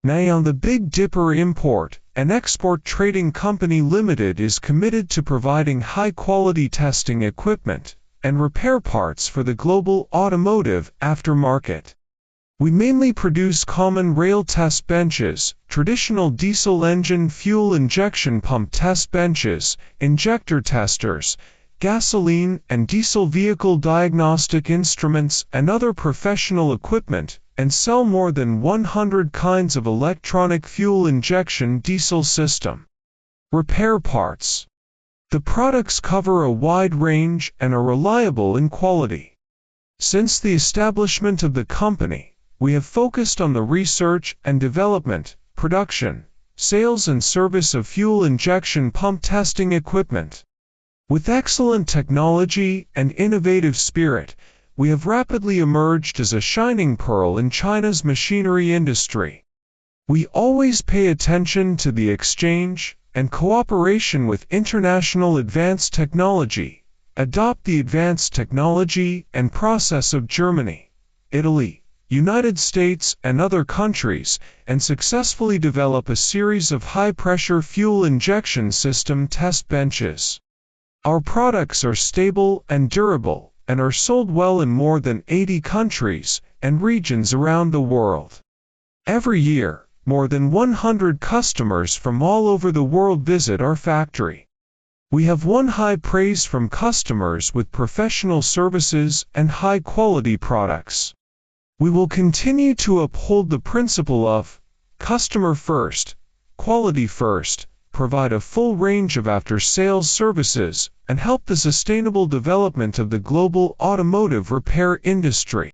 Nanyang the Big Dipper Import and Export Trading Company Limited is committed to providing high-quality testing equipment and repair parts for the global automotive aftermarket. We mainly produce common rail test benches, traditional diesel engine fuel injection pump test benches, injector testers, gasoline and diesel vehicle diagnostic instruments and other professional equipment, and sell more than 100 kinds of electronic fuel injection diesel system. Repair parts. The products cover a wide range and are reliable in quality. Since the establishment of the company, we have focused on the research and development, production, sales and service of fuel injection pump testing equipment. With excellent technology and innovative spirit, we have rapidly emerged as a shining pearl in China's machinery industry. We always pay attention to the exchange and cooperation with international advanced technology, adopt the advanced technology and process of Germany, Italy, United States and other countries, and successfully develop a series of high-pressure fuel injection system test benches. Our products are stable and durable, and are sold well in more than 80 countries and regions around the world. Every year, more than 100 customers from all over the world visit our factory. We have won high praise from customers with professional services and high-quality products. We will continue to uphold the principle of customer first, quality first, provide a full range of after-sales services, and help the sustainable development of the global automotive repair industry.